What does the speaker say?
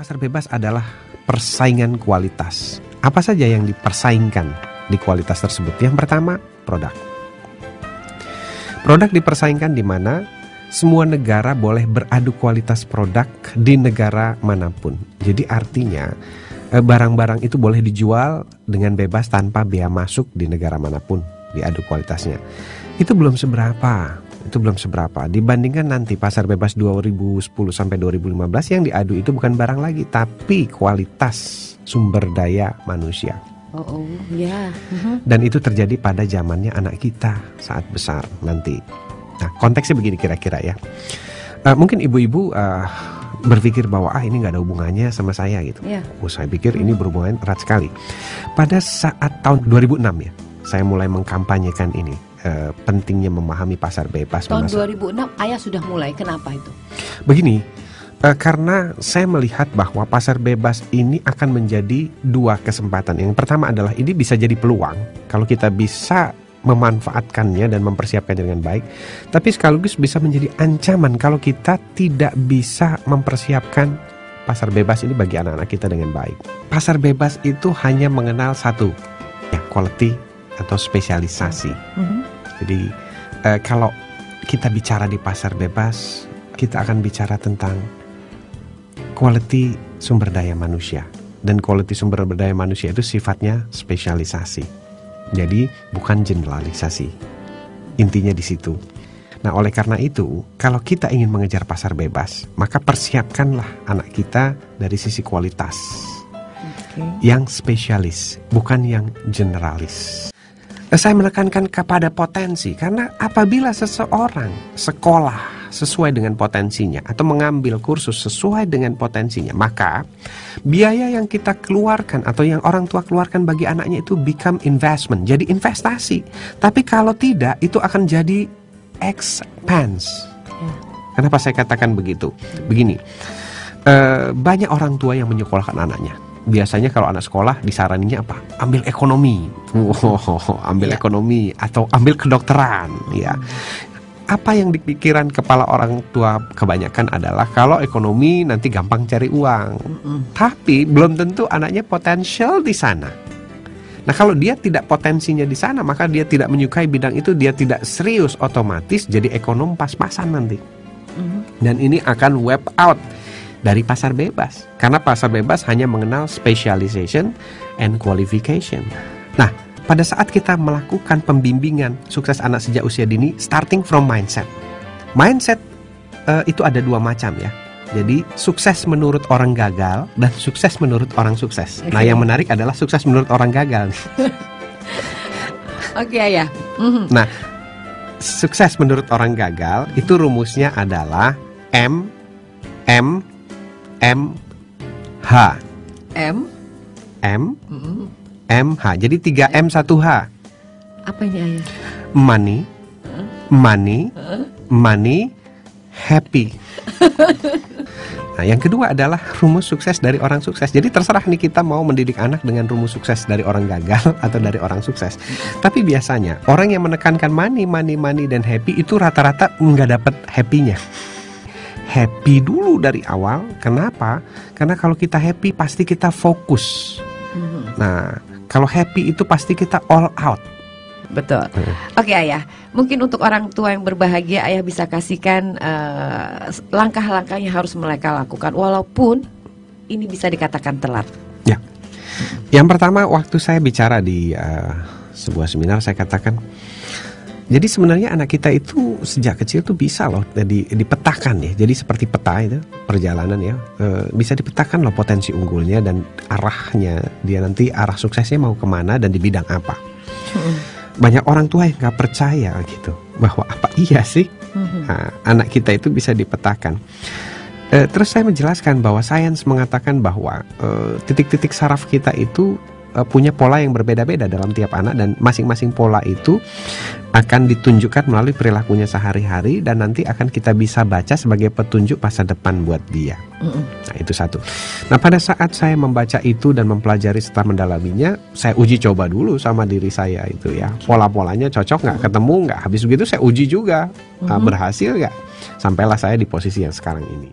Pasar bebas adalah persaingan kualitas. Apa saja yang dipersaingkan di kualitas tersebut? Yang pertama, produk. Produk dipersaingkan di mana semua negara boleh beradu kualitas produk di negara manapun. Jadi artinya barang-barang itu boleh dijual dengan bebas tanpa biaya masuk di negara manapun, diadu kualitasnya. Itu belum seberapa. Dibandingkan nanti pasar bebas 2010 sampai 2015 yang diadu itu bukan barang lagi, tapi kualitas sumber daya manusia. Dan itu terjadi pada zamannya anak kita saat besar nanti. Nah, konteksnya begini kira-kira ya. Mungkin ibu-ibu berpikir bahwa ini nggak ada hubungannya sama saya gitu. Saya pikir ini berhubungan erat sekali. Pada saat tahun 2006 ya, saya mulai mengkampanyekan ini. Pentingnya memahami pasar bebas. Tahun 2006 ayah sudah mulai, kenapa itu? Begini, karena saya melihat bahwa pasar bebas ini akan menjadi dua kesempatan. Yang pertama adalah ini bisa jadi peluang kalau kita bisa memanfaatkannya dan mempersiapkannya dengan baik. Tapi sekaligus bisa menjadi ancaman kalau kita tidak bisa mempersiapkan pasar bebas ini bagi anak-anak kita dengan baik. Pasar bebas itu hanya mengenal satu, ya, quality atau spesialisasi. Jadi kalau kita bicara di pasar bebas, kita akan bicara tentang quality sumber daya manusia. Dan quality sumber daya manusia itu sifatnya spesialisasi. Jadi bukan generalisasi. Intinya di situ. Nah, oleh karena itu, kalau kita ingin mengejar pasar bebas, maka persiapkanlah anak kita dari sisi kualitas. Yang spesialis, bukan yang generalis. Saya menekankan kepada potensi, karena apabila seseorang sekolah sesuai dengan potensinya atau mengambil kursus sesuai dengan potensinya, maka biaya yang kita keluarkan atau yang orang tua keluarkan bagi anaknya itu become investment, jadi investasi. Tapi kalau tidak, itu akan jadi expense. Kenapa saya katakan begitu? Begini, banyak orang tua yang menyekolahkan anaknya. Biasanya kalau anak sekolah disaraninnya apa? Ambil ekonomi, ekonomi atau ambil kedokteran, ya. Apa yang dipikiran kepala orang tua kebanyakan adalah kalau ekonomi nanti gampang cari uang. Tapi belum tentu anaknya potensial di sana. Nah, kalau dia tidak potensinya di sana, maka dia tidak menyukai bidang itu, dia tidak serius, otomatis jadi ekonom pas-pasan nanti. Dan ini akan wipe out dari pasar bebas, karena pasar bebas hanya mengenal specialization and qualification. Nah, pada saat kita melakukan pembimbingan sukses anak sejak usia dini, starting from mindset. Mindset itu ada dua macam ya. Jadi sukses menurut orang gagal dan sukses menurut orang sukses. Nah, yang menarik adalah sukses menurut orang gagal. Oke, ayah. Nah, sukses menurut orang gagal itu rumusnya adalah M H. M H. Jadi 3M 1H. Apa ini, ayah? Money, happy. Nah, yang kedua adalah rumus sukses dari orang sukses. Jadi terserah nih kita mau mendidik anak dengan rumus sukses dari orang gagal atau dari orang sukses. Tapi biasanya orang yang menekankan money dan happy itu rata-rata nggak dapat happy-nya. Happy dulu dari awal. Kenapa? Karena kalau kita happy pasti kita fokus. Nah, kalau happy itu pasti kita all out. Betul. Oke, ayah. Mungkin untuk orang tua yang berbahagia, ayah bisa kasihkan langkah-langkah yang harus mereka lakukan, walaupun ini bisa dikatakan telat. Ya. Yang pertama, waktu saya bicara di sebuah seminar, saya katakan, jadi sebenarnya anak kita itu sejak kecil tuh bisa loh dipetakan ya. Jadi seperti peta itu perjalanan ya, bisa dipetakan loh potensi unggulnya dan arahnya dia nanti arah suksesnya mau kemana dan di bidang apa. Banyak orang tua yang nggak percaya gitu bahwa apa iya sih anak kita itu bisa dipetakan. Terus saya menjelaskan bahwa sains mengatakan bahwa titik-titik saraf kita itu punya pola yang berbeda-beda dalam tiap anak, dan masing-masing pola itu akan ditunjukkan melalui perilakunya sehari-hari dan nanti akan kita bisa baca sebagai petunjuk masa depan buat dia. Nah, itu satu. Nah, pada saat saya membaca itu dan mempelajari serta mendalaminya, saya uji coba dulu sama diri saya itu ya. Pola-polanya cocok nggak, ketemu nggak, habis begitu saya uji juga, berhasil nggak, sampailah saya di posisi yang sekarang ini.